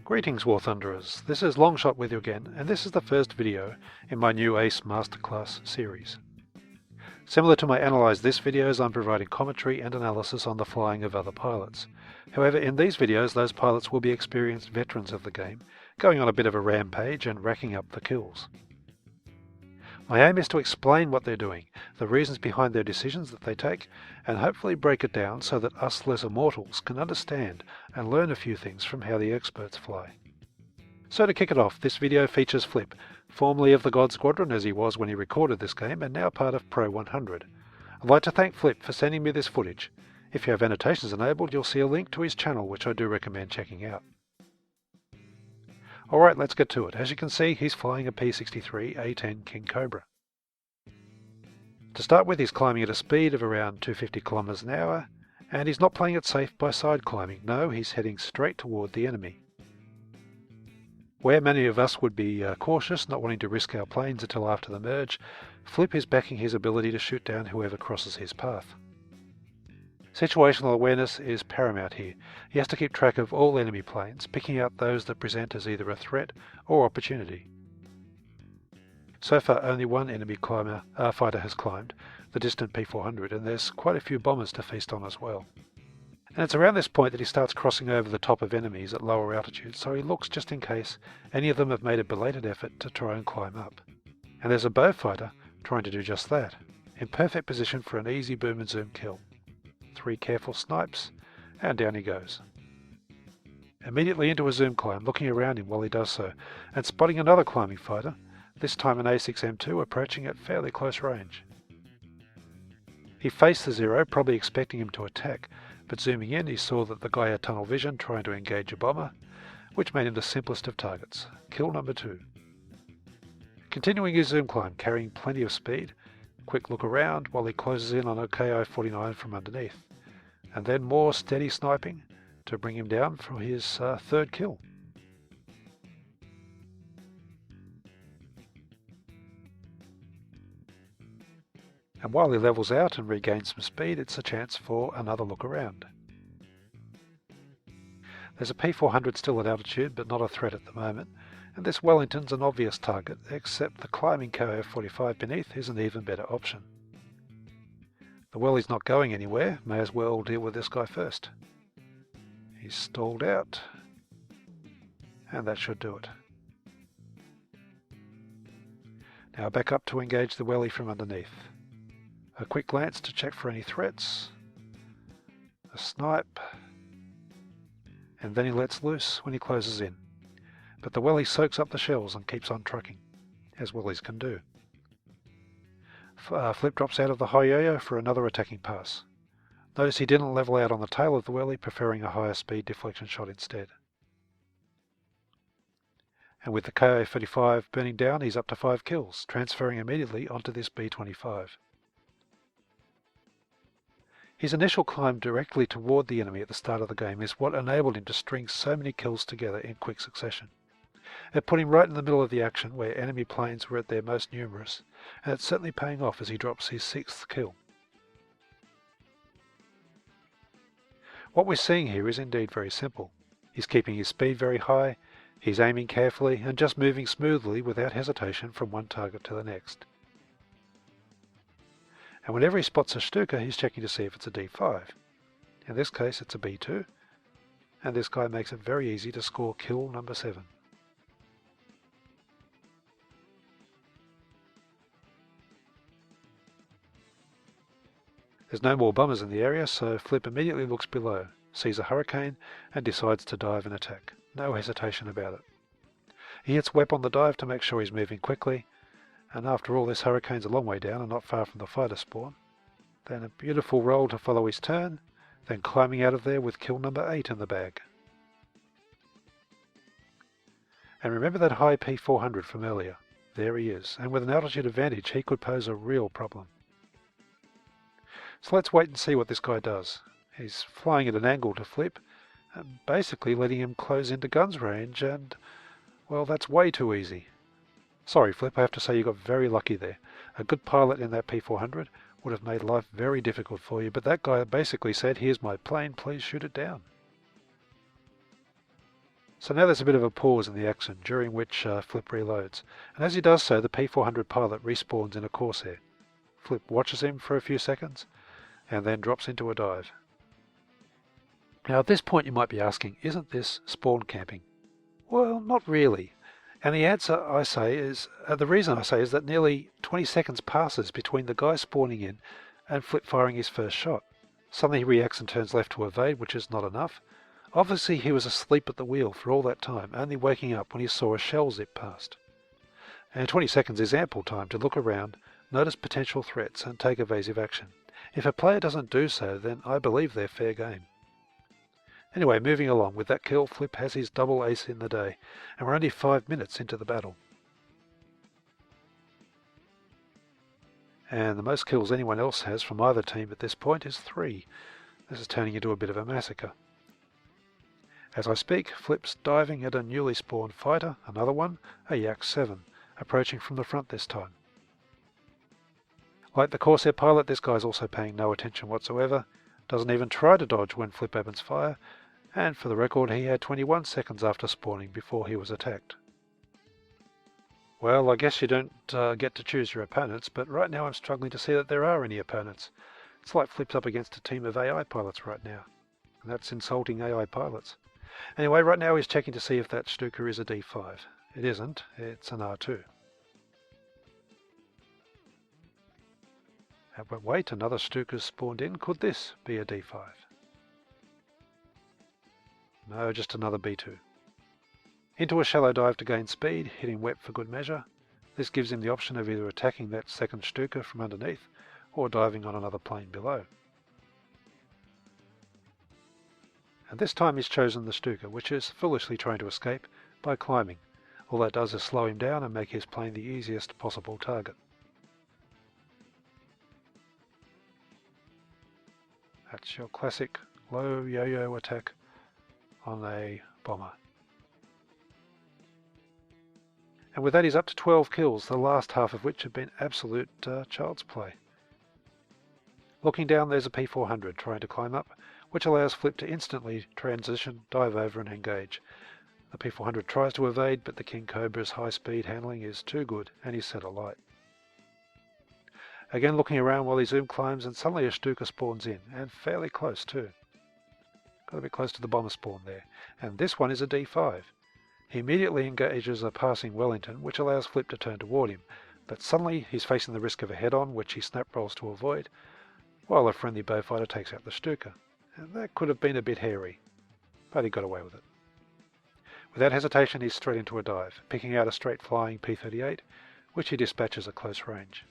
Greetings War Thunderers, this is Longshot with you again, and this is the first video in my new Ace Masterclass series. Similar to my Analyze This videos, I'm providing commentary and analysis on the flying of other pilots. However, in these videos those pilots will be experienced veterans of the game, going on a bit of a rampage and racking up the kills. My aim is to explain what they're doing, the reasons behind their decisions that they take, and hopefully break it down so that us lesser mortals can understand and learn a few things from how the experts fly. So to kick it off, this video features Flip, formerly of the God Squadron as he was when he recorded this game and now part of Pro 100. I'd like to thank Flip for sending me this footage. If you have annotations enabled, you'll see a link to his channel which I do recommend checking out. Alright, let's get to it. As you can see, he's flying a P-63 A-10 Kingcobra. To start with, he's climbing at a speed of around 250 km an hour, and he's not playing it safe by side climbing. No, he's heading straight toward the enemy. Where many of us would be cautious, not wanting to risk our planes until after the merge, Flip is backing his ability to shoot down whoever crosses his path. Situational awareness is paramount here. He has to keep track of all enemy planes, picking out those that present as either a threat or opportunity. So far only one enemy fighter has climbed, the distant P-400, and there's quite a few bombers to feast on as well. And it's around this point that he starts crossing over the top of enemies at lower altitudes, so he looks just in case any of them have made a belated effort to try and climb up. And there's a bow fighter trying to do just that, in perfect position for an easy boom and zoom kill. 3 careful snipes, and down he goes. Immediately into a zoom climb, looking around him while he does so, and spotting another climbing fighter, this time an A6M2 approaching at fairly close range. He faced the Zero, probably expecting him to attack, but zooming in he saw that the guy had tunnel vision trying to engage a bomber, which made him the simplest of targets. Kill number 2. Continuing his zoom climb, carrying plenty of speed, quick look around while he closes in on a KI-49 from underneath, and then more steady sniping to bring him down for his third kill. And while he levels out and regains some speed, it's a chance for another look around. There's a P-400 still at altitude, but not a threat at the moment, and this Wellington's an obvious target, except the climbing KI-45 beneath is an even better option. The Welly's not going anywhere, may as well deal with this guy first. He's stalled out, and that should do it. Now back up to engage the Welly from underneath. A quick glance to check for any threats, a snipe, and then he lets loose when he closes in. But the Welly soaks up the shells and keeps on trucking, as Wellies can do. Flip drops out of the high yo-yo for another attacking pass. Notice he didn't level out on the tail of the Welly, preferring a higher speed deflection shot instead. And with the KI-35 burning down, he's up to 5 kills, transferring immediately onto this B-25. His initial climb directly toward the enemy at the start of the game is what enabled him to string so many kills together in quick succession. It put him right in the middle of the action where enemy planes were at their most numerous, and it's certainly paying off as he drops his 6th kill. What we're seeing here is indeed very simple. He's keeping his speed very high, he's aiming carefully, and just moving smoothly without hesitation from one target to the next. And whenever he spots a Stuka, he's checking to see if it's a D5. In this case it's a B2, and this guy makes it very easy to score kill number 7. There's no more bombers in the area, so Flip immediately looks below, sees a Hurricane, and decides to dive and attack. No hesitation about it. He hits Wep on the dive to make sure he's moving quickly, and after all this Hurricane's a long way down and not far from the fighter spawn. Then a beautiful roll to follow his turn, then climbing out of there with kill number 8 in the bag. And remember that high P-400 from earlier? There he is, and with an altitude advantage he could pose a real problem. So let's wait and see what this guy does. He's flying at an angle to Flip, and basically letting him close into guns range, and, well, that's way too easy. Sorry Flip, I have to say you got very lucky there. A good pilot in that P-400 would have made life very difficult for you, but that guy basically said, "Here's my plane, please shoot it down." So now there's a bit of a pause in the action, during which Flip reloads, and as he does so, the P400 pilot respawns in a Corsair. Flip watches him for a few seconds, and then drops into a dive. Now at this point you might be asking, isn't this spawn camping? Well, not really. And the answer the reason I say is that nearly 20 seconds passes between the guy spawning in and Flip firing his first shot. Suddenly he reacts and turns left to evade, which is not enough. Obviously he was asleep at the wheel for all that time, only waking up when he saw a shell zip past. And 20 seconds is ample time to look around, notice potential threats and take evasive action. If a player doesn't do so, then I believe they're fair game. Anyway, moving along, with that kill, Flip has his double ace in the day, and we're only 5 minutes into the battle. And the most kills anyone else has from either team at this point is 3. This is turning into a bit of a massacre. As I speak, Flip's diving at a newly spawned fighter, another one, a Yak 7, approaching from the front this time. Like the Corsair pilot, this guy's also paying no attention whatsoever, doesn't even try to dodge when Flip opens fire, and for the record he had 21 seconds after spawning before he was attacked. Well, I guess you don't get to choose your opponents, but right now I'm struggling to see that there are any opponents. It's like Flip's up against a team of AI pilots right now, and that's insulting AI pilots. Anyway, right now he's checking to see if that Stuka is a D5. It isn't, it's an R2. But wait, another Stuka's spawned in. Could this be a D5? No, just another B2. Into a shallow dive to gain speed, hitting wet for good measure. This gives him the option of either attacking that second Stuka from underneath or diving on another plane below. And this time he's chosen the Stuka, which is foolishly trying to escape by climbing. All that does is slow him down and make his plane the easiest possible target. That's your classic low yo-yo attack on a bomber. And with that he's up to 12 kills, the last half of which have been absolute child's play. Looking down, there's a P400 trying to climb up, which allows Flip to instantly transition, dive over and engage. The P400 tries to evade, but the Kingcobra's high-speed handling is too good and he's set alight. Again looking around while he zoom climbs, and suddenly a Stuka spawns in, and fairly close too. Got a bit close to the bomber spawn there, and this one is a D5. He immediately engages a passing Wellington, which allows Flip to turn toward him, but suddenly he's facing the risk of a head-on, which he snap rolls to avoid, while a friendly bowfighter takes out the Stuka. And that could have been a bit hairy, but he got away with it. Without hesitation he's straight into a dive, picking out a straight flying P-38, which he dispatches at close range.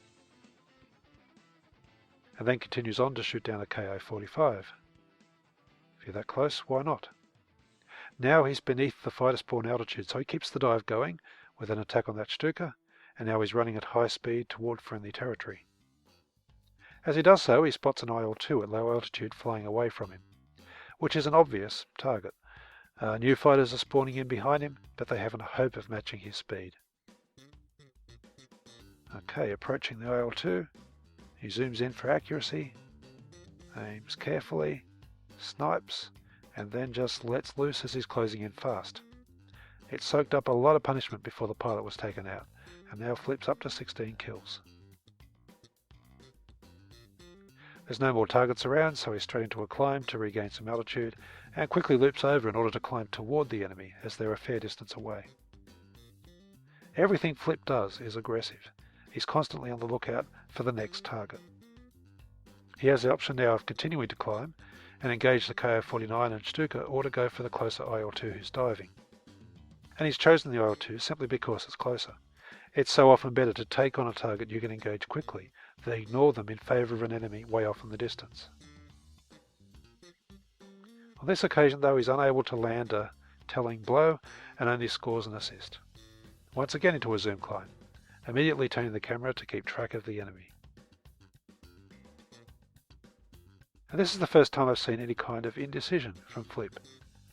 And then continues on to shoot down a Ki-45. If you're that close, why not? Now he's beneath the fighter spawn altitude, so he keeps the dive going with an attack on that Stuka, and now he's running at high speed toward friendly territory. As he does so, he spots an IL-2 at low altitude flying away from him, which is an obvious target. New fighters are spawning in behind him, but they haven't a hope of matching his speed. Okay, approaching the IL-2. He zooms in for accuracy, aims carefully, snipes, and then just lets loose as he's closing in fast. It soaked up a lot of punishment before the pilot was taken out, and now Flips up to 16 kills. There's no more targets around, so he's straight into a climb to regain some altitude, and quickly loops over in order to climb toward the enemy, as they're a fair distance away. Everything Flip does is aggressive. He's constantly on the lookout for the next target. He has the option now of continuing to climb and engage the Ki-49 and Stuka, or to go for the closer IL-2 who's diving. And he's chosen the IL-2 simply because it's closer. It's so often better to take on a target you can engage quickly than ignore them in favour of an enemy way off in the distance. On this occasion though, he's unable to land a telling blow and only scores an assist. Once again into a zoom climb, immediately turning the camera to keep track of the enemy. And this is the first time I've seen any kind of indecision from Flip.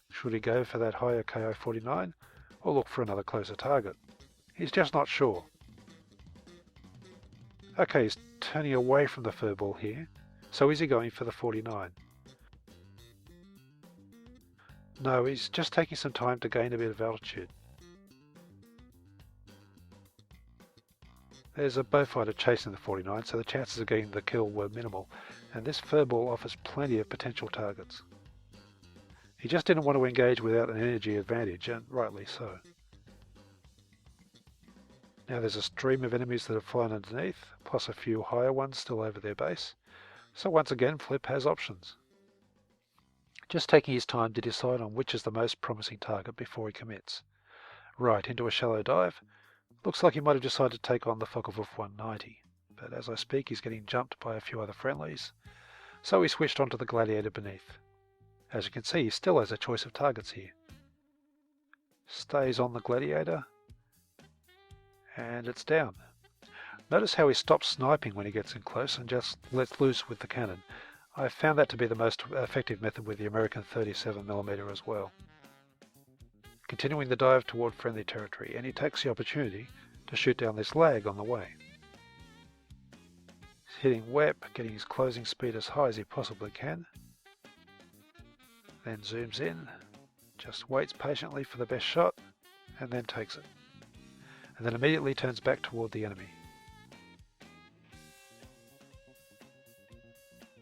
Should he go for that higher Ki-49 or look for another closer target? He's just not sure. Okay, he's turning away from the furball here, so is he going for the 49? No, he's just taking some time to gain a bit of altitude. There's a Beaufighter chasing the 49, so the chances of getting the kill were minimal, and this furball offers plenty of potential targets. He just didn't want to engage without an energy advantage, and rightly so. Now there's a stream of enemies that have flown underneath, plus a few higher ones still over their base. So once again, Flip has options. Just taking his time to decide on which is the most promising target before he commits. Right, into a shallow dive. Looks like he might have decided to take on the Focke-Wulf 190, but as I speak he's getting jumped by a few other friendlies, so he switched onto the Gladiator beneath. As you can see, he still has a choice of targets here. Stays on the Gladiator, and it's down. Notice how he stops sniping when he gets in close and just lets loose with the cannon. I found that to be the most effective method with the American 37mm as well. Continuing the dive toward friendly territory, and he takes the opportunity to shoot down this lag on the way. He's hitting WEP, getting his closing speed as high as he possibly can. Then zooms in, just waits patiently for the best shot, and then takes it. And then immediately turns back toward the enemy.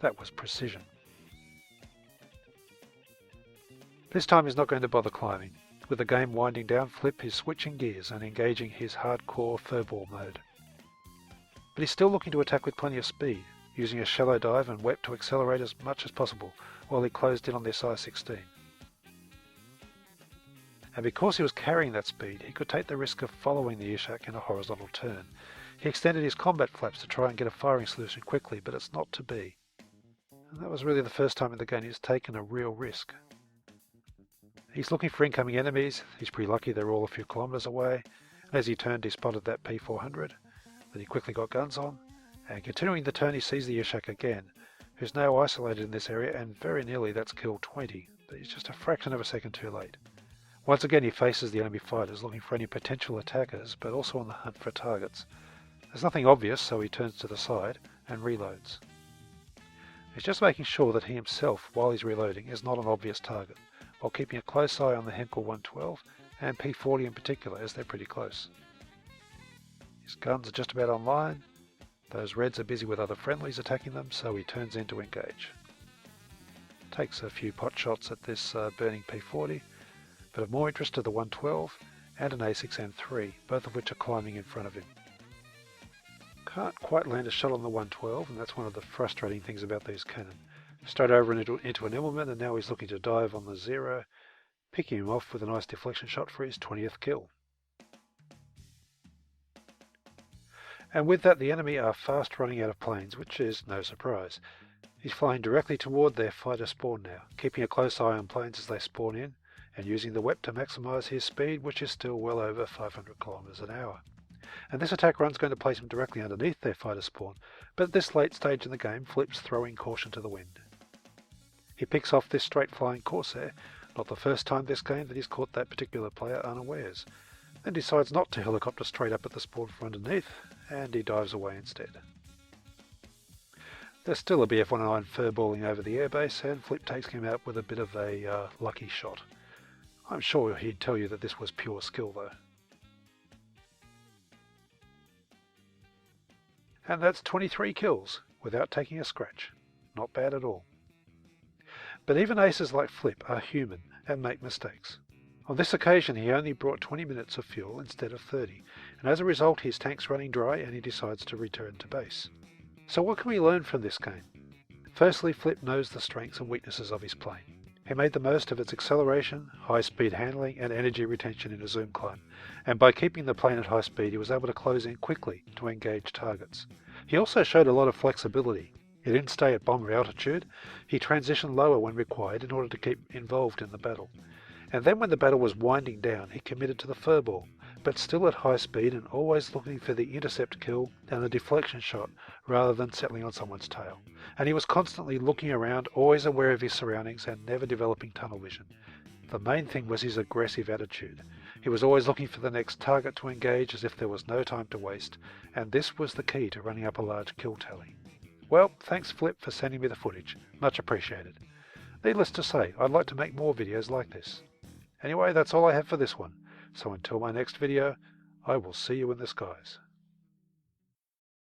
That was precision. This time he's not going to bother climbing. With the game winding down, Flip is switching gears and engaging his hardcore furball mode. But he's still looking to attack with plenty of speed, using a shallow dive and WEP to accelerate as much as possible while he closed in on this I-16. And because he was carrying that speed, he could take the risk of following the Ishak in a horizontal turn. He extended his combat flaps to try and get a firing solution quickly, but it's not to be. And that was really the first time in the game he's taken a real risk. He's looking for incoming enemies. He's pretty lucky they're all a few kilometres away. And as he turned, he spotted that P400 that he quickly got guns on. And continuing the turn, he sees the Ishak again, who's now isolated in this area, and very nearly that's kill 20, but he's just a fraction of a second too late. Once again he faces the enemy fighters, looking for any potential attackers, but also on the hunt for targets. There's nothing obvious, so he turns to the side and reloads. He's just making sure that he himself, while he's reloading, is not an obvious target, while keeping a close eye on the Hemkel 112 and P40 in particular, as they're pretty close. His guns are just about online. Those Reds are busy with other friendlies attacking them, so he turns in to engage. Takes a few pot shots at this burning P40, but of more interest to the 112 and an A6M3, both of which are climbing in front of him. Can't quite land a shot on the 112, and that's one of the frustrating things about these cannon. Straight over into an Immelman, and now he's looking to dive on the 0, picking him off with a nice deflection shot for his 20th kill. And with that, the enemy are fast running out of planes, which is no surprise. He's flying directly toward their fighter spawn now, keeping a close eye on planes as they spawn in, and using the WEP to maximise his speed, which is still well over 500 kilometers an hour. And this attack run's going to place him directly underneath their fighter spawn, but at this late stage in the game, Flip's throwing caution to the wind. He picks off this straight-flying Corsair, not the first time this game that he's caught that particular player unawares, and decides not to helicopter straight up at the spawn from underneath, and he dives away instead. There's still a BF-109 furballing over the airbase, and Flip takes him out with a bit of a lucky shot. I'm sure he'd tell you that this was pure skill though. And that's 23 kills, without taking a scratch. Not bad at all. But even aces like Flip are human and make mistakes. On this occasion he only brought 20 minutes of fuel instead of 30, and as a result his tank's running dry and he decides to return to base. So what can we learn from this game? Firstly, Flip knows the strengths and weaknesses of his plane. He made the most of its acceleration, high-speed handling and energy retention in a zoom climb, and by keeping the plane at high speed he was able to close in quickly to engage targets. He also showed a lot of flexibility. He didn't stay at bomber altitude, he transitioned lower when required in order to keep involved in the battle. And then when the battle was winding down, he committed to the furball, but still at high speed and always looking for the intercept kill and the deflection shot rather than settling on someone's tail. And he was constantly looking around, always aware of his surroundings and never developing tunnel vision. The main thing was his aggressive attitude. He was always looking for the next target to engage as if there was no time to waste, and this was the key to running up a large kill tally. Well, thanks Flip for sending me the footage. Much appreciated. Needless to say, I'd like to make more videos like this. Anyway, that's all I have for this one, so until my next video, I will see you in the skies.